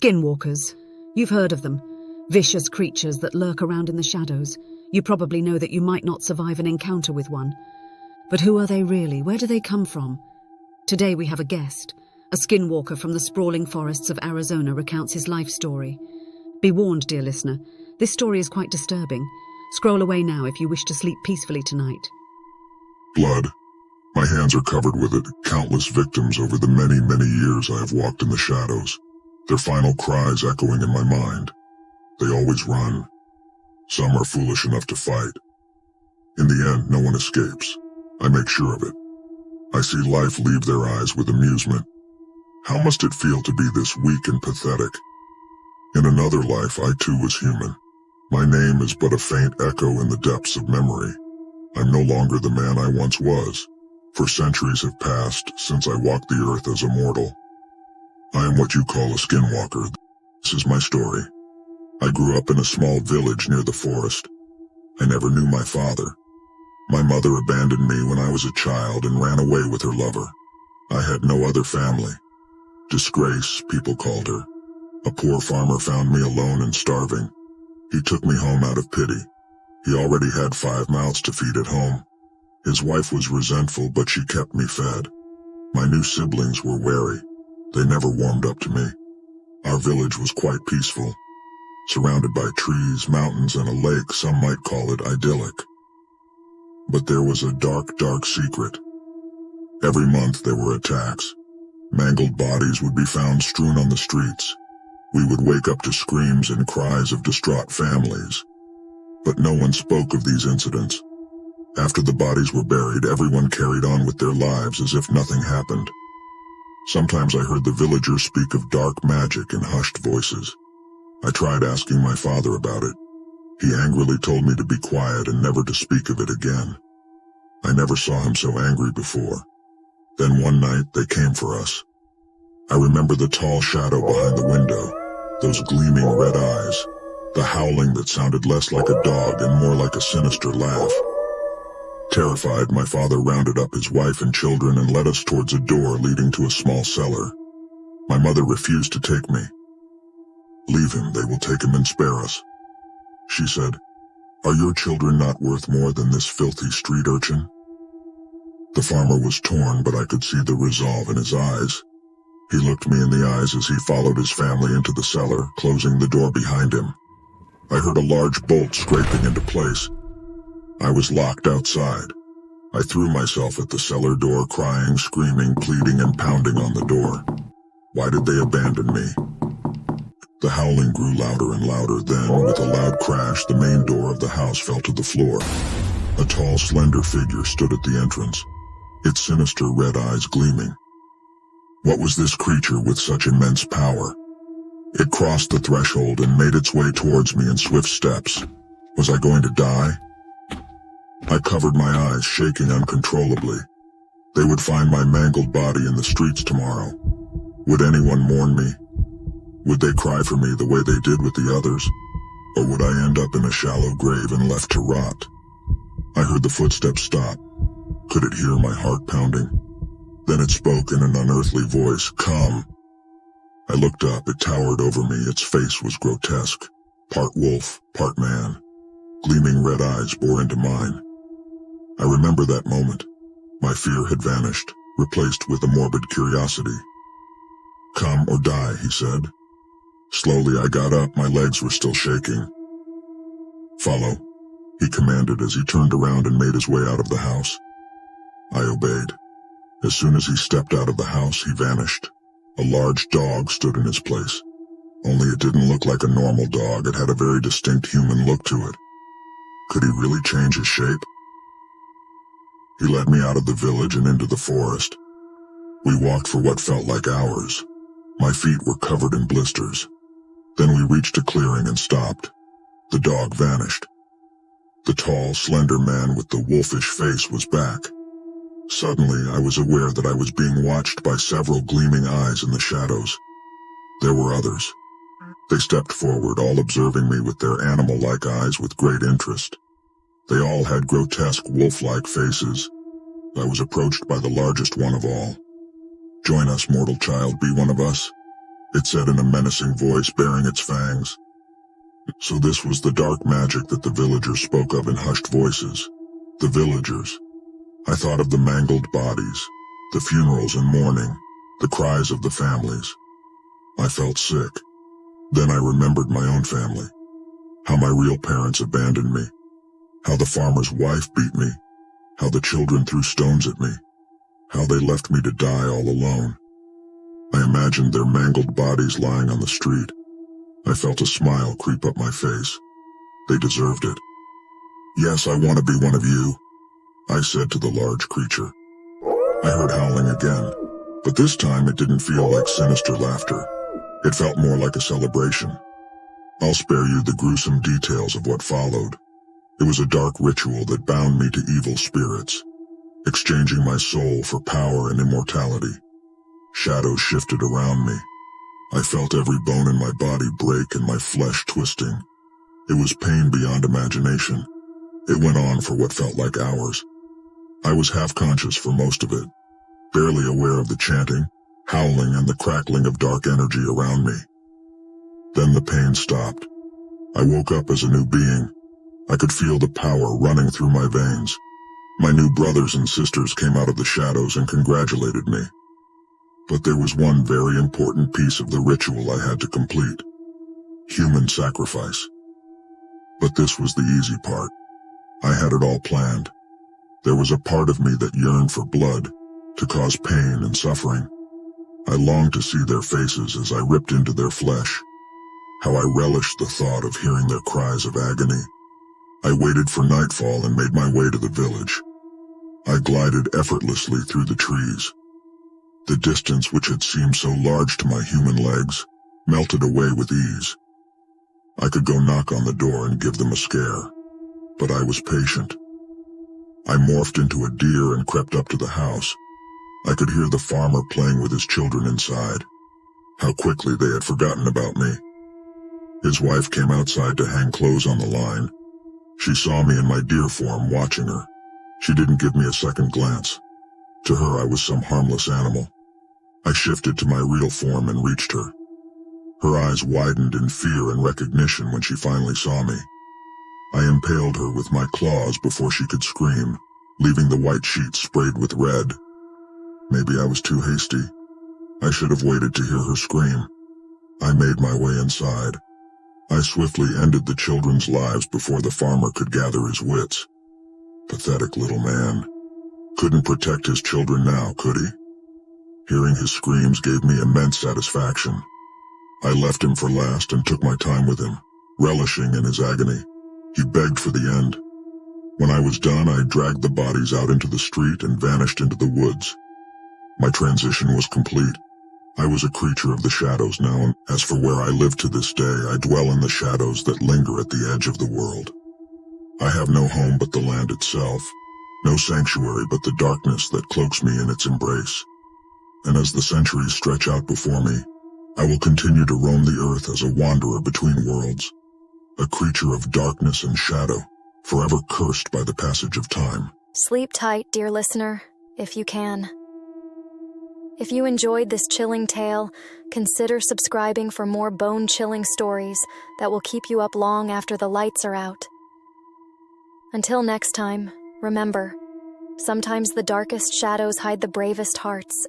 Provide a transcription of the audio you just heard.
Skinwalkers. You've heard of them. Vicious creatures that lurk around in the shadows. You probably know that you might not survive an encounter with one. But who are they really? Where do they come from? Today we have a guest. A skinwalker from the sprawling forests of Arizona recounts his life story. Be warned, dear listener, this story is quite disturbing. Scroll away now if you wish to sleep peacefully tonight. Blood. My hands are covered with it, countless victims over the many, many years I have walked in the shadows. Their final cries echoing in my mind. They always run. Some are foolish enough to fight. In the end, no one escapes. I make sure of it. I see life leave their eyes with amusement. How must it feel to be this weak and pathetic? In another life, I too was human. My name is but a faint echo in the depths of memory. I'm no longer the man I once was. For centuries have passed since I walked the earth as a mortal. I am what you call a skinwalker. This is my story. I grew up in a small village near the forest. I never knew my father. My mother abandoned me when I was a child and ran away with her lover. I had no other family. Disgrace, people called her. A poor farmer found me alone and starving. He took me home out of pity. He already had 5 mouths to feed at home. His wife was resentful, but she kept me fed. My new siblings were wary. They never warmed up to me. Our village was quite peaceful. Surrounded by trees, mountains, and a lake, some might call it idyllic. But there was a dark, dark secret. Every month there were attacks. Mangled bodies would be found strewn on the streets. We would wake up to screams and cries of distraught families. But no one spoke of these incidents. After the bodies were buried, everyone carried on with their lives as if nothing happened. Sometimes I heard the villagers speak of dark magic in hushed voices. I tried asking my father about it. He angrily told me to be quiet and never to speak of it again. I never saw him so angry before. Then one night, they came for us. I remember the tall shadow behind the window, those gleaming red eyes, the howling that sounded less like a dog and more like a sinister laugh. Terrified, my father rounded up his wife and children and led us towards a door leading to a small cellar. My mother refused to take me. "Leave him, they will take him and spare us," she said. "Are your children not worth more than this filthy street urchin?" The farmer was torn, but I could see the resolve in his eyes. He looked me in the eyes as he followed his family into the cellar, closing the door behind him. I heard a large bolt scraping into place. I was locked outside. I threw myself at the cellar door, crying, screaming, pleading, and pounding on the door. Why did they abandon me? The howling grew louder and louder. Then, with a loud crash, the main door of the house fell to the floor. A tall, slender figure stood at the entrance, its sinister red eyes gleaming. What was this creature with such immense power? It crossed the threshold and made its way towards me in swift steps. Was I going to die? I covered my eyes, shaking uncontrollably. They would find my mangled body in the streets tomorrow. Would anyone mourn me? Would they cry for me the way they did with the others? Or would I end up in a shallow grave and left to rot? I heard the footsteps stop. Could it hear my heart pounding? Then it spoke in an unearthly voice, "Come." I looked up. It towered over me. Its face was grotesque, part wolf, part man. Gleaming red eyes bore into mine. I remember that moment. My fear had vanished, replaced with a morbid curiosity. "Come or die," he said. Slowly I got up. My legs were still shaking. "Follow," he commanded as he turned around and made his way out of the house. I obeyed. As soon as he stepped out of the house, he vanished. A large dog stood in his place. Only it didn't look like a normal dog. It had a very distinct human look to it. Could he really change his shape? He led me out of the village and into the forest. We walked for what felt like hours. My feet were covered in blisters. Then we reached a clearing and stopped. The dog vanished. The tall, slender man with the wolfish face was back. Suddenly, I was aware that I was being watched by several gleaming eyes in the shadows. There were others. They stepped forward, all observing me with their animal-like eyes with great interest. They all had grotesque wolf-like faces. I was approached by the largest one of all. "Join us, mortal child, be one of us." it said in a menacing voice baring its fangs. So this was the dark magic that the villagers spoke of in hushed voices. The villagers. I thought of the mangled bodies, the funerals and mourning, the cries of the families. I felt sick. Then I remembered my own family. How my real parents abandoned me. How the farmer's wife beat me. How the children threw stones at me. How they left me to die all alone. I imagined their mangled bodies lying on the street. I felt a smile creep up my face. They deserved it. Yes, I want to be one of you, I said to the large creature. I heard howling again, but this time it didn't feel like sinister laughter. It felt more like a celebration. I'll spare you the gruesome details of what followed. It was a dark ritual that bound me to evil spirits, exchanging my soul for power and immortality. Shadows shifted around me. I felt every bone in my body break and my flesh twisting. It was pain beyond imagination. It went on for what felt like hours. I was half-conscious for most of it, barely aware of the chanting, howling, and the crackling of dark energy around me. Then the pain stopped. I woke up as a new being. I could feel the power running through my veins. My new brothers and sisters came out of the shadows and congratulated me. But there was one very important piece of the ritual I had to complete. Human sacrifice. But this was the easy part. I had it all planned. There was a part of me that yearned for blood, to cause pain and suffering. I longed to see their faces as I ripped into their flesh. How I relished the thought of hearing their cries of agony. I waited for nightfall and made my way to the village. I glided effortlessly through the trees. The distance, which had seemed so large to my human legs, melted away with ease. I could go knock on the door and give them a scare, but I was patient. I morphed into a deer and crept up to the house. I could hear the farmer playing with his children inside. How quickly they had forgotten about me. His wife came outside to hang clothes on the line. She saw me in my deer form watching her. She didn't give me a second glance. To her, I was some harmless animal. I shifted to my real form and reached her. Her eyes widened in fear and recognition when she finally saw me. I impaled her with my claws before she could scream, leaving the white sheet sprayed with red. Maybe I was too hasty. I should have waited to hear her scream. I made my way inside. I swiftly ended the children's lives before the farmer could gather his wits. Pathetic little man. Couldn't protect his children now, could he? Hearing his screams gave me immense satisfaction. I left him for last and took my time with him, relishing in his agony. He begged for the end. When I was done, I dragged the bodies out into the street and vanished into the woods. My transition was complete. I was a creature of the shadows now, and as for where I live to this day, I dwell in the shadows that linger at the edge of the world. I have no home but the land itself, no sanctuary but the darkness that cloaks me in its embrace. And as the centuries stretch out before me, I will continue to roam the earth as a wanderer between worlds, a creature of darkness and shadow, forever cursed by the passage of time. Sleep tight, dear listener, if you can. If you enjoyed this chilling tale, consider subscribing for more bone-chilling stories that will keep you up long after the lights are out. Until next time, remember, sometimes the darkest shadows hide the bravest hearts,